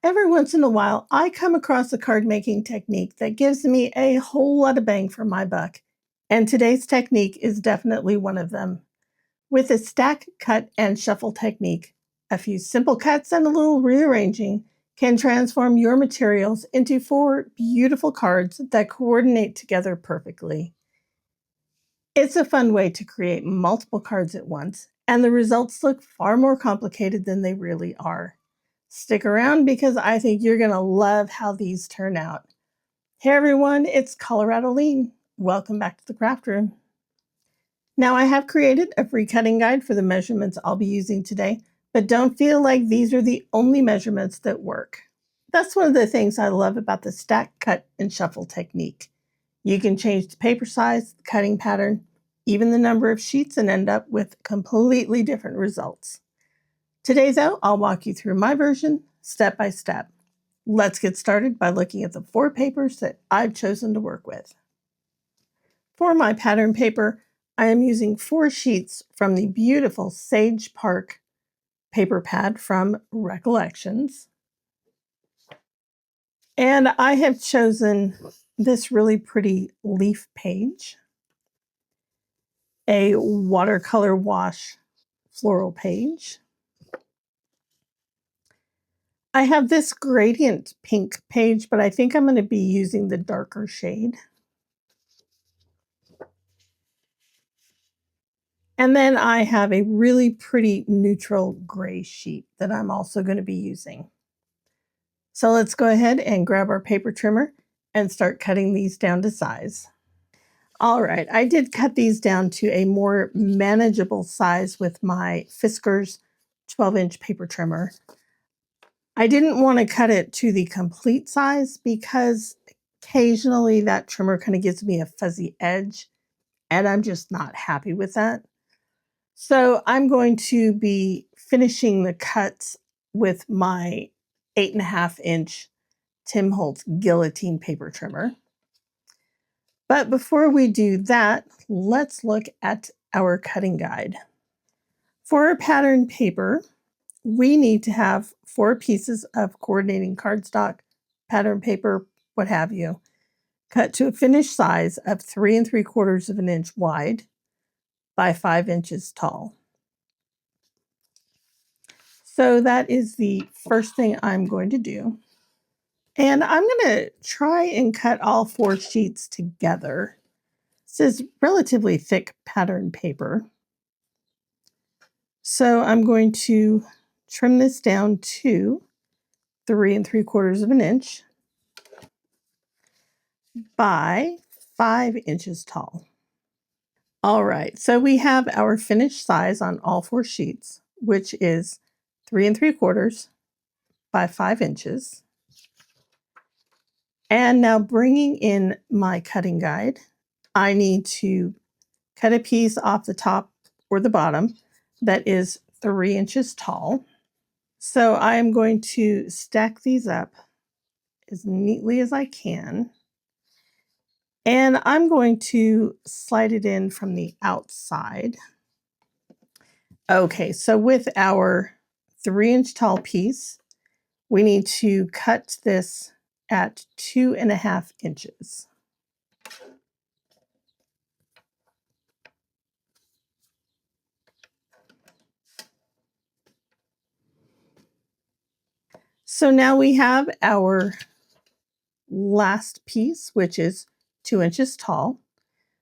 Every once in a while, I come across a card making technique that gives me a whole lot of bang for my buck. And today's technique is definitely one of them. With a stack, cut, and shuffle technique, a few simple cuts and a little rearranging can transform your materials into 4 beautiful cards that coordinate together perfectly. It's a fun way to create multiple cards at once, and the results look far more complicated than they really are. Stick around because I think you're going to love how these turn out. Hey everyone, it's Colorado Lean. Welcome back to the craft room. Now I have created a free cutting guide for the measurements I'll be using today, but don't feel like these are the only measurements that work. That's one of the things I love about the stack, cut, and shuffle technique. You can change the paper size, the cutting pattern, even the number of sheets, and end up with completely different results. Today, though, I'll walk you through my version step by step. Let's get started by looking at the 4 papers that I've chosen to work with. For my pattern paper, I am using 4 sheets from the beautiful Sage Park paper pad from Recollections. And I have chosen this really pretty leaf page, a watercolor wash floral page. I have this gradient pink page, but I think I'm going to be using the darker shade. And then I have a really pretty neutral gray sheet that I'm also going to be using. So let's go ahead and grab our paper trimmer and start cutting these down to size. All right, I did cut these down to a more manageable size with my Fiskars 12-inch paper trimmer. I didn't want to cut it to the complete size because occasionally that trimmer kind of gives me a fuzzy edge, and I'm just not happy with that. So I'm going to be finishing the cuts with my 8.5-inch Tim Holtz guillotine paper trimmer. But before we do that, let's look at our cutting guide. For our pattern paper, we need to have 4 pieces of coordinating cardstock, pattern paper, what have you, cut to a finished size of 3 3/4 of an inch wide by 5 inches tall. So that is the first thing I'm going to do. And I'm going to try and cut all 4 sheets together. This is relatively thick pattern paper. So I'm going to trim this down to 3 3/4 of an inch by 5 inches tall. All right, so we have our finished size on all 4 sheets, which is 3 3/4 by 5 inches. And now bringing in my cutting guide, I need to cut a piece off the top or the bottom that is 3 inches tall. So I am going to stack these up as neatly as I can. And I'm going to slide it in from the outside. Okay, so with our 3-inch tall piece, we need to cut this at 2.5 inches. So now we have our last piece, which is 2 inches tall.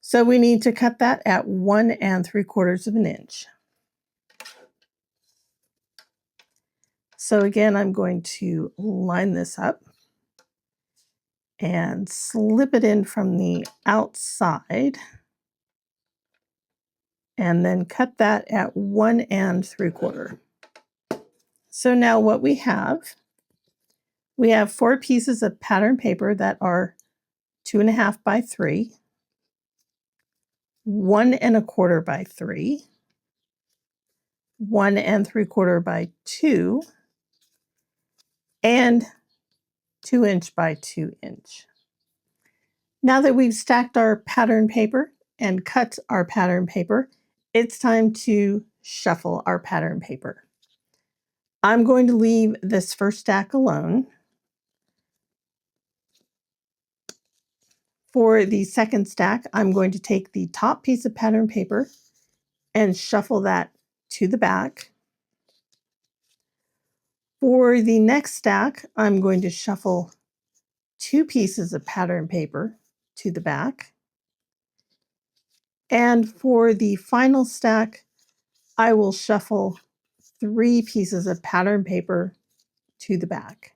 So we need to cut that at 1 3/4 of an inch. So again, I'm going to line this up and slip it in from the outside and then cut that at 1 3/4. So now what we have 4 pieces of pattern paper that are 2.5 by 3, 1 1/4 by 3, 1 3/4 by 2, and 2-inch by 2-inch. Now that we've stacked our pattern paper and cut our pattern paper, it's time to shuffle our pattern paper. I'm going to leave this first stack alone. For the second stack, I'm going to take the top piece of pattern paper and shuffle that to the back. For the next stack, I'm going to shuffle 2 pieces of pattern paper to the back. And for the final stack, I will shuffle 3 pieces of pattern paper to the back.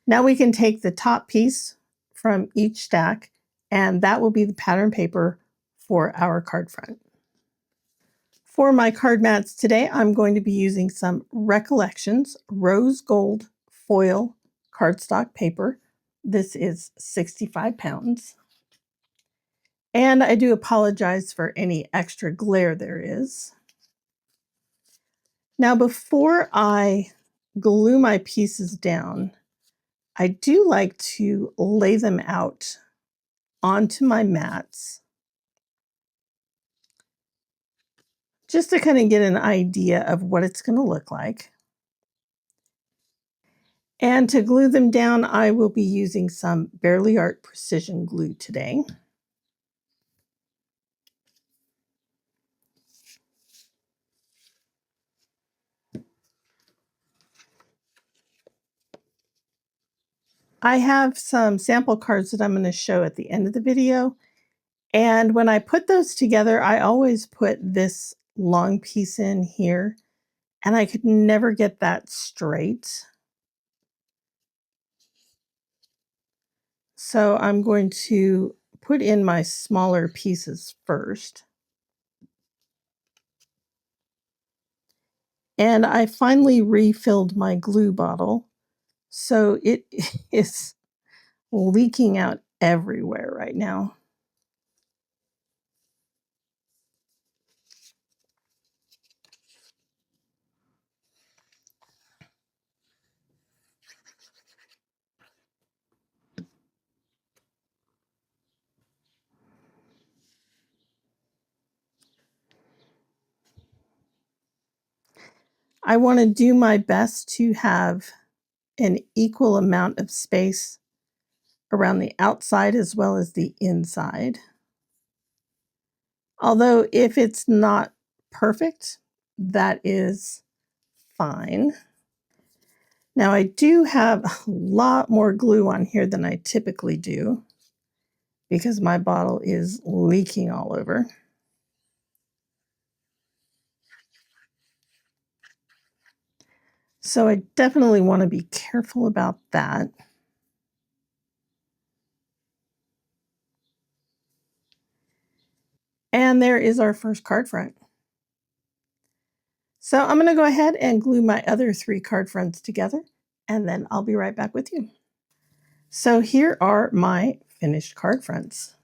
Now we can take the top piece from each stack, and that will be the pattern paper for our card front. For my card mats today, I'm going to be using some Recollections rose gold foil cardstock paper. This is 65 pounds. And I do apologize for any extra glare there is. Now, before I glue my pieces down, I do like to lay them out onto my mats just to kind of get an idea of what it's going to look like. And to glue them down, I will be using some Bearly Art Precision Glue today. I have some sample cards that I'm going to show at the end of the video. And when I put those together, I always put this long piece in here, and I could never get that straight. So I'm going to put in my smaller pieces first. And I finally refilled my glue bottle, so it is leaking out everywhere right now. I want to do my best to have an equal amount of space around the outside as well as the inside. Although if it's not perfect, that is fine. Now I do have a lot more glue on here than I typically do because my bottle is leaking all over. So I definitely want to be careful about that. And there is our first card front. So I'm going to go ahead and glue my other 3 card fronts together, and then I'll be right back with you. So here are my finished card fronts.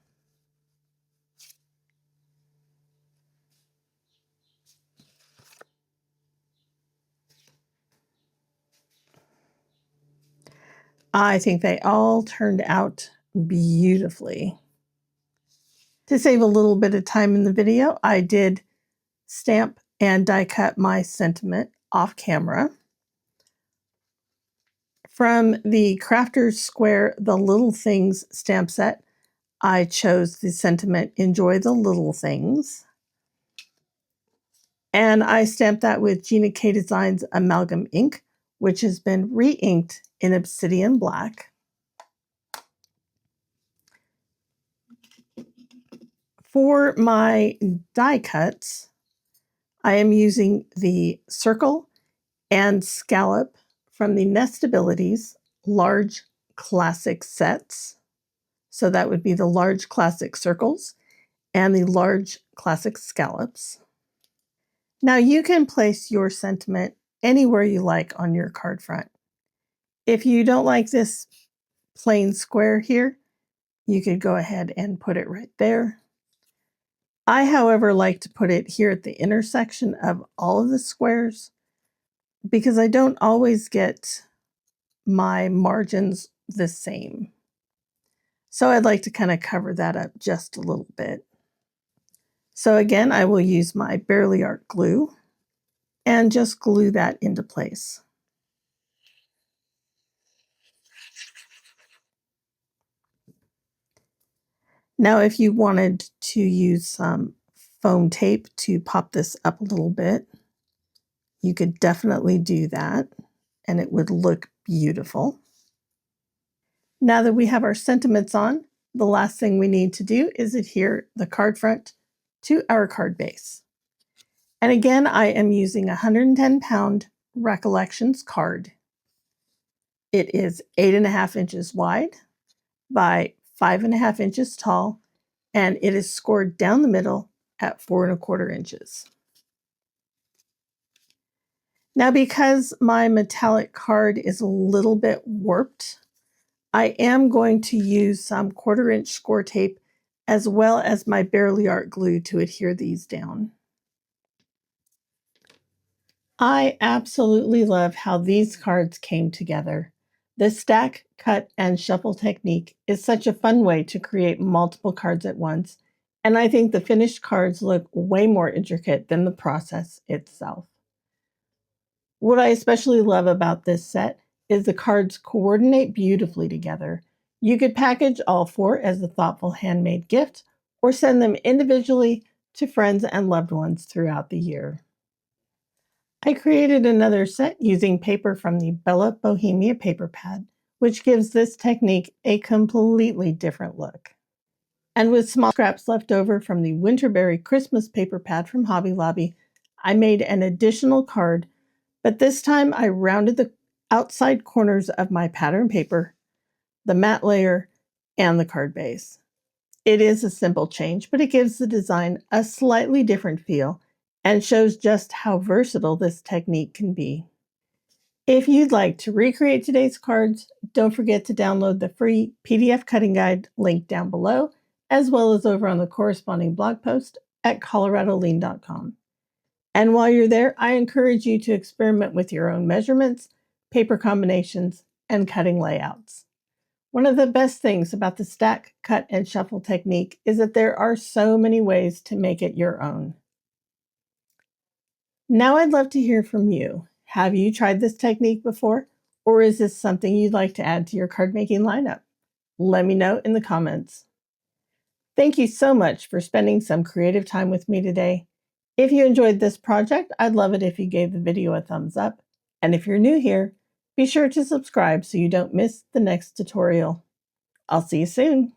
I think they all turned out beautifully. To save a little bit of time in the video, I did stamp and die cut my sentiment off camera. From the Crafter's Square The Little Things stamp set, I chose the sentiment Enjoy the Little Things. And I stamped that with Gina K Designs Amalgam ink, which has been re-inked in Obsidian Black. For my die cuts, I am using the Circle and Scallop from the Nestabilities Large Classic Sets. So that would be the large classic circles and the large classic scallops. Now you can place your sentiment anywhere you like on your card front. If you don't like this plain square here, you could go ahead and put it right there. I, however, like to put it here at the intersection of all of the squares because I don't always get my margins the same. So I'd like to kind of cover that up just a little bit. So again, I will use my Bearly Art glue. and just glue that into place. Now, if you wanted to use some foam tape to pop this up a little bit, you could definitely do that, and it would look beautiful. Now that we have our sentiments on, the last thing we need to do is adhere the card front to our card base. And again, I am using a 110-pound Recollections card. It is 8.5 inches wide by 5.5 inches tall, and it is scored down the middle at 4.25 inches. Now, because my metallic card is a little bit warped, I am going to use some 1/4 inch score tape as well as my Barely Art glue to adhere these down. I absolutely love how these cards came together. The stack, cut, and shuffle technique is such a fun way to create multiple cards at once, and I think the finished cards look way more intricate than the process itself. What I especially love about this set is the cards coordinate beautifully together. You could package all 4 as a thoughtful handmade gift or send them individually to friends and loved ones throughout the year. I created another set using paper from the Bella Bohemia paper pad, which gives this technique a completely different look. And with small scraps left over from the Winterberry Christmas paper pad from Hobby Lobby, I made an additional card, but this time I rounded the outside corners of my pattern paper, the matte layer, and the card base. It is a simple change, but it gives the design a slightly different feel and shows just how versatile this technique can be. If you'd like to recreate today's cards, don't forget to download the free PDF cutting guide linked down below, as well as over on the corresponding blog post at coloradolean.com. And while you're there, I encourage you to experiment with your own measurements, paper combinations, and cutting layouts. One of the best things about the stack, cut, and shuffle technique is that there are so many ways to make it your own. Now I'd love to hear from you. Have you tried this technique before? Or is this something you'd like to add to your card making lineup? Let me know in the comments. Thank you so much for spending some creative time with me today. If you enjoyed this project, I'd love it if you gave the video a thumbs up. And if you're new here, be sure to subscribe so you don't miss the next tutorial. I'll see you soon.